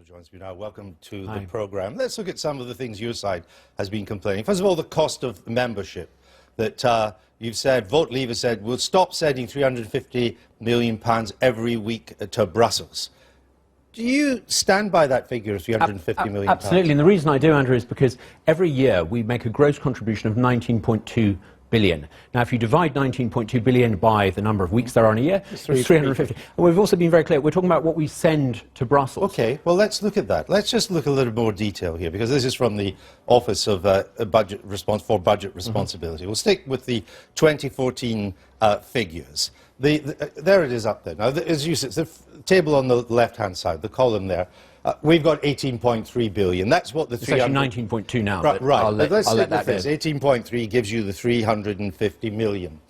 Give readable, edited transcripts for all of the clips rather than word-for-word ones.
Joins me now. Welcome to the programme. Let's look at some of the things your side has been complaining. First of all, the cost of membership. That you've said, Vote Leave has said, we'll stop sending £350 million every week to Brussels. Do you stand by that figure of £350 million? Absolutely, and the reason I do, Andrew, is because every year we make a gross contribution of £19.2 billion. Now, if you divide £19.2 billion by the number of weeks there are in a year, it's 350. And we've also been very clear, we're talking about what we send to Brussels. Okay, well, let's look at that. Let's just look a little more detail here, because this is from the Office of Budget Responsibility. We'll stick with the 2014 figures. There it is up there. Now, as you said, the table on the left-hand side, the column there, we've got 18.3 billion. That's what the It's actually 19.2 now. Right. Let's stick let with this. 18.3 gives you the 350 million.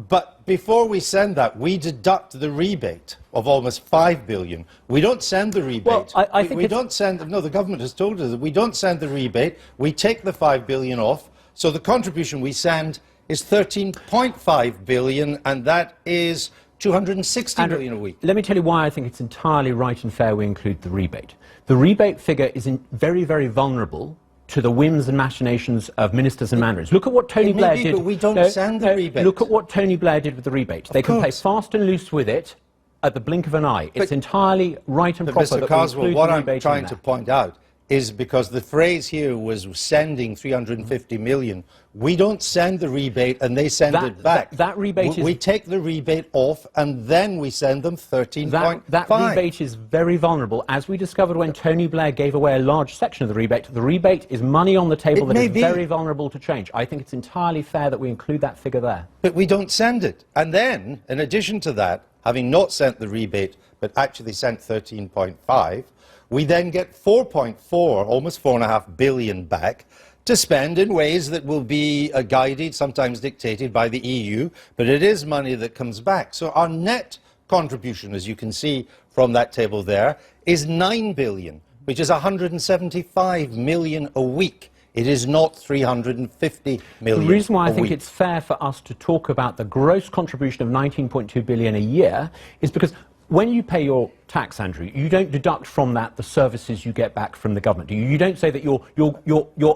But before we send that, we deduct the rebate of almost 5 billion. We don't send the rebate. Well, I think we don't send. No, the government has told us that we don't send the rebate. We take the 5 billion off. So the contribution we send is 13.5 billion, and that is 260 million a week. Let me tell you why I think it's entirely right and fair we include the rebate. The rebate figure is very, very vulnerable to the whims and machinations of ministers and mandarins. Look at what Tony Blair did. But we don't send the rebate. Look at what Tony Blair did with the rebate. They can play fast and loose with it at the blink of an eye. It's entirely right and proper that we include what the I'm rebate trying to point out is because the phrase here was sending 350 million. We don't send the rebate and they send it back. That rebate we take the rebate off and then we send them 13.5. That rebate is very vulnerable. As we discovered when Tony Blair gave away a large section of the rebate is money on the table that is very vulnerable to change. I think it's entirely fair that we include that figure there. But we don't send it. And then, in addition to that, having not sent the rebate but actually sent 13.5, we then get 4.4, almost 4.5 billion back to spend in ways that will be guided, sometimes dictated by the EU, but it is money that comes back. So our net contribution, as you can see from that table there, is 9 billion, which is 175 million a week. It is not 350 million. The reason why I think it's fair for us to talk about the gross contribution of 19.2 billion a year is because when you pay your tax, Andrew, you don't deduct from that the services you get back from the government. You don't say that your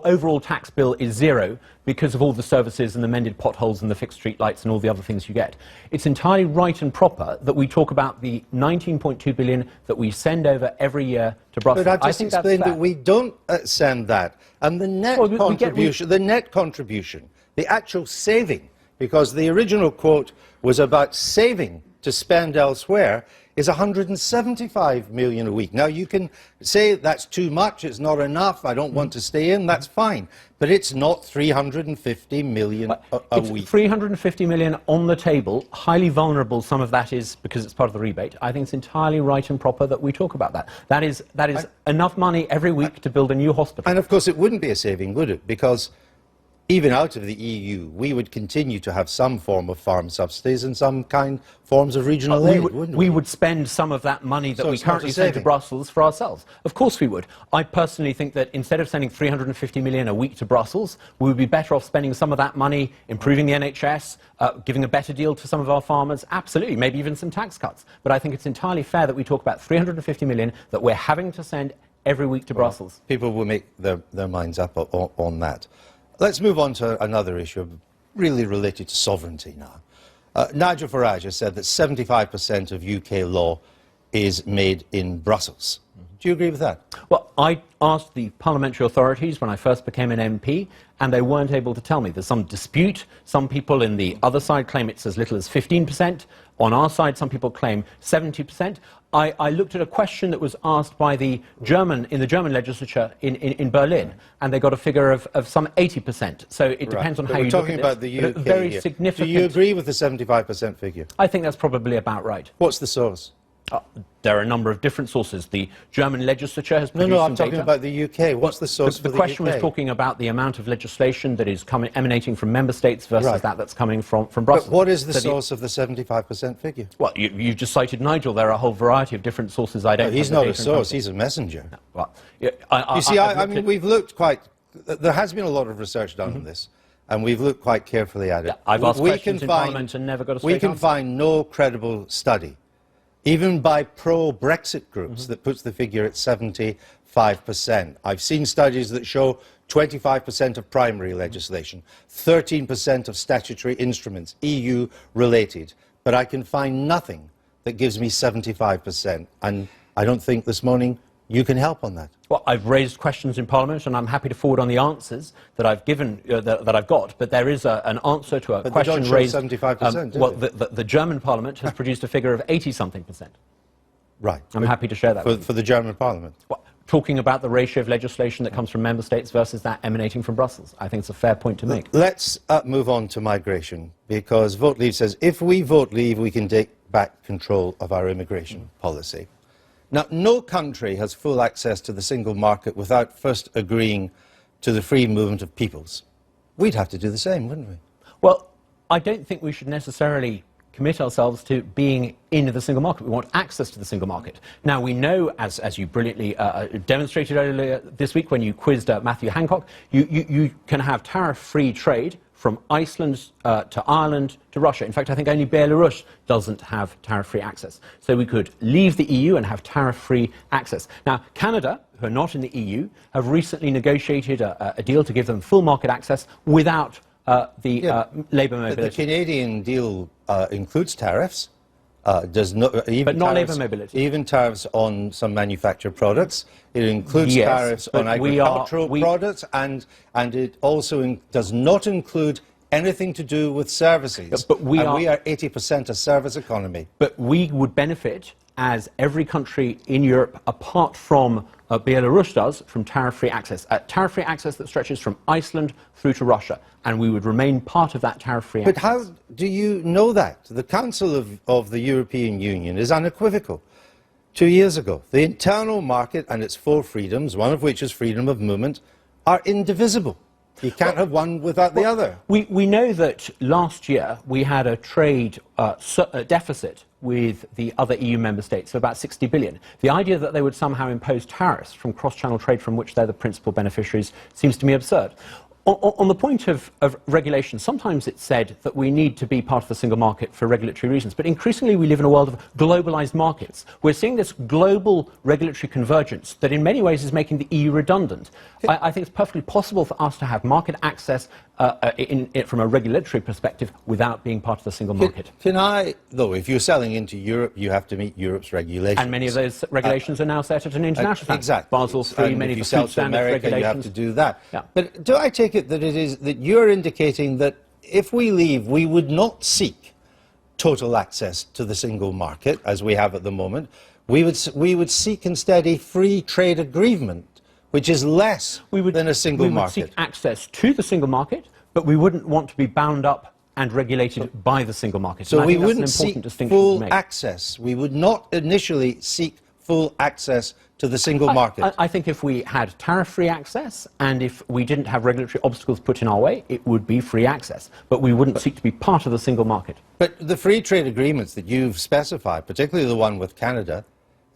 overall tax bill is zero because of all the services and the mended potholes and the fixed street lights and all the other things you get. It's entirely right and proper that we talk about the 19.2 billion that we send over every year to Brussels. But I've just explained that we don't send that. And the net contribution, the actual saving, because the original quote was about saving to spend elsewhere, is 175 million a week. Now, you can say that's too much, it's not enough, I don't want to stay in, that's fine. But it's not 350 million a week. 350 million on the table, highly vulnerable. Some of that is because it's part of the rebate. I think it's entirely right and proper that we talk about that. That is enough money every week to build a new hospital. And of course it wouldn't be a saving, would it? Because even out of the EU, we would continue to have some form of farm subsidies and some forms of regional aid, wouldn't we? We would spend some of that money that we currently send to Brussels for ourselves. Of course we would. I personally think that instead of sending 350 million a week to Brussels, we would be better off spending some of that money improving the NHS, giving a better deal to some of our farmers, absolutely, maybe even some tax cuts. But I think it's entirely fair that we talk about 350 million that we're having to send every week to Brussels. People will make their minds up on that. Let's move on to another issue really related to sovereignty now. Nigel Farage has said that 75% of UK law is made in Brussels. Do you agree with that? Well, I asked the parliamentary authorities when I first became an MP, and they weren't able to tell me. There's some dispute. Some people in the other side claim it's as little as 15%. On our side, some people claim 70%. I looked at a question that was asked by in the German legislature in Berlin, and they got a figure of some 80%. So it depends on how you look at it. We're talking about the UK very here. significant. Do you agree with the 75% figure? I think that's probably about right. What's the source? There are a number of different sources. The German legislature has produced No, some I'm talking data. about the UK. What's the source for the UK? The question was talking about the amount of legislation that is emanating from member states versus that's coming from Brussels. But what is the source of the 75% figure? Well, you just cited Nigel. There are a whole variety of different sources. He's not a source, he's a messenger. No, well, you see, I mean, we've looked quite... There has been a lot of research done on this, and we've looked quite carefully at it. Yeah, I've asked questions in Parliament and never got a straight answer. We can find no credible study even by pro-Brexit groups, that puts the figure at 75%. I've seen studies that show 25% of primary legislation, 13% of statutory instruments, EU-related. But I can find nothing that gives me 75%. And I don't think this morning you can help on that. Well, I've raised questions in Parliament, and I'm happy to forward on the answers that I've given, that I've got. But there is an answer to a question they don't raised. show 75%, well, the German Parliament has produced a figure of 80-something%. Right. I'm happy to share that with you. For the German Parliament? Well, talking about the ratio of legislation that comes from member states versus that emanating from Brussels. I think it's a fair point to make. Let's move on to migration, because Vote Leave says if we vote Leave, we can take back control of our immigration policy. Now, no country has full access to the single market without first agreeing to the free movement of peoples. We'd have to do the same, wouldn't we? Well, I don't think we should necessarily commit ourselves to being in the single market. We want access to the single market. Now, we know, as you brilliantly demonstrated earlier this week when you quizzed Matthew Hancock, you can have tariff-free trade from Iceland to Ireland to Russia. In fact, I think only Belarus doesn't have tariff-free access. So we could leave the EU and have tariff-free access. Now, Canada, who are not in the EU, have recently negotiated a deal to give them full market access without labour mobility. But the Canadian deal includes tariffs. Does not, even but not tariffs, labour mobility. Even tariffs on some manufactured products. It includes tariffs on agricultural products, and it also does not include anything to do with services. But we are 80% a service economy. But we would benefit, as every country in Europe, apart from Belarus does, from tariff-free access. Tariff-free access that stretches from Iceland through to Russia. And we would remain part of that tariff-free access. But how do you know that? The Council of the European Union is unequivocal. 2 years ago, the internal market and its four freedoms, one of which is freedom of movement, are indivisible. You can't have one without the other. We know that last year we had a trade deficit with the other EU member states of about 60 billion. The idea that they would somehow impose tariffs from cross-channel trade from which they're the principal beneficiaries seems to me absurd. On the point of regulation, sometimes it's said that we need to be part of the single market for regulatory reasons, but increasingly we live in a world of globalized markets. We're seeing this global regulatory convergence that in many ways is making the EU redundant. I think it's perfectly possible for us to have market access from a regulatory perspective without being part of the single market. Can I, though, if you're selling into Europe, you have to meet Europe's regulations. And many of those regulations are now set at an international standard. Exactly. Basel III, many of the food standards regulations. You have to do that. Yeah. But do I take it that it is that you're indicating that if we leave, we would not seek total access to the single market, as we have at the moment. We would seek instead a free trade agreement, which is less than a single market. We would seek access to the single market, but we wouldn't want to be bound up and regulated by the single market. So we wouldn't seek full access. We would not initially seek full access to the single market. I think if we had tariff-free access and if we didn't have regulatory obstacles put in our way, it would be free access. But we wouldn't seek to be part of the single market. But the free trade agreements that you've specified, particularly the one with Canada,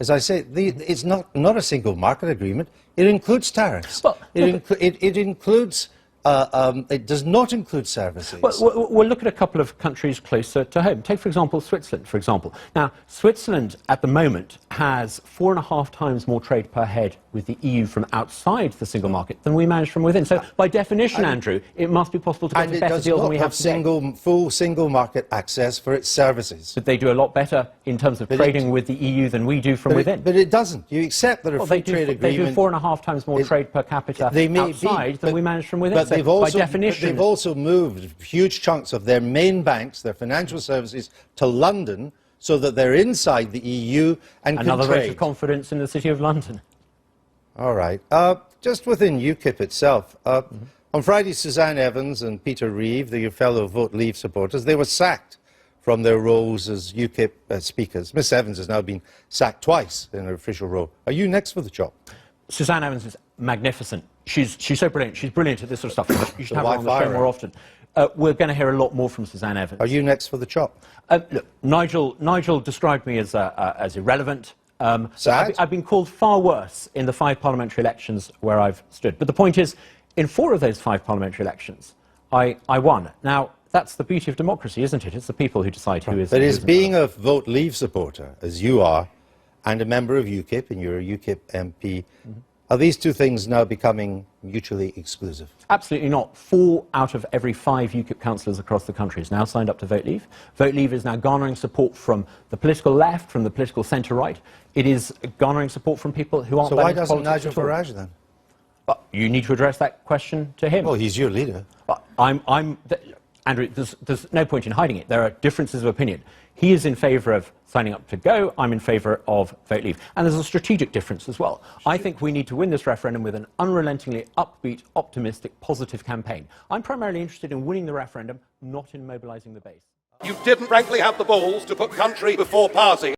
as I say, it's not a single market agreement. It includes tariffs. Well, it includes. It does not include services. Well, we'll look at a couple of countries closer to home. Take, for example, Switzerland, for example. Now, Switzerland, at the moment, has 4.5 times more trade per head with the EU from outside the single market than we manage from within. So, by definition, Andrew, it must be possible to get a better deal than we have today. Full single market access for its services. But they do a lot better in terms of trading with the EU than we do from within. But it doesn't. You accept that a free trade agreement... They do 4.5 times more trade per capita outside than we manage from within. But they've also moved huge chunks of their main banks, their financial services, to London so that they're inside the EU and can trade. Another vote of confidence in the City of London. All right. Just within UKIP itself, on Friday, Suzanne Evans and Peter Reeve, your fellow Vote Leave supporters, they were sacked from their roles as UKIP speakers. Miss Evans has now been sacked twice in her official role. Are you next for the job? Suzanne Evans is magnificent. She's so brilliant. She's brilliant at this sort of stuff. You should have her on the show more often. We're going to hear a lot more from Suzanne Evans. Are you next for the chop? Look, Nigel described me as irrelevant. Sad? I've been called far worse in the 5 parliamentary elections where I've stood. But the point is, in 4 of those 5 parliamentary elections, I won. Now, That's the beauty of democracy, isn't it? It's the people who decide who is. But is being a Vote Leave supporter, as you are, and a member of UKIP, and you're a UKIP MP, are these two things now becoming mutually exclusive? Absolutely not. 4 out of every 5 UKIP councillors across the country is now signed up to Vote Leave. Vote Leave is now garnering support from the political left, from the political centre-right. It is garnering support from people who aren't. So why doesn't Nigel Farage then? You need to address that question to him. Well, he's your leader. Andrew, there's no point in hiding it. There are differences of opinion. He is in favour of signing up to go. I'm in favour of Vote Leave. And there's a strategic difference as well. I think we need to win this referendum with an unrelentingly upbeat, optimistic, positive campaign. I'm primarily interested in winning the referendum, not in mobilising the base. You didn't, frankly, have the balls to put country before party.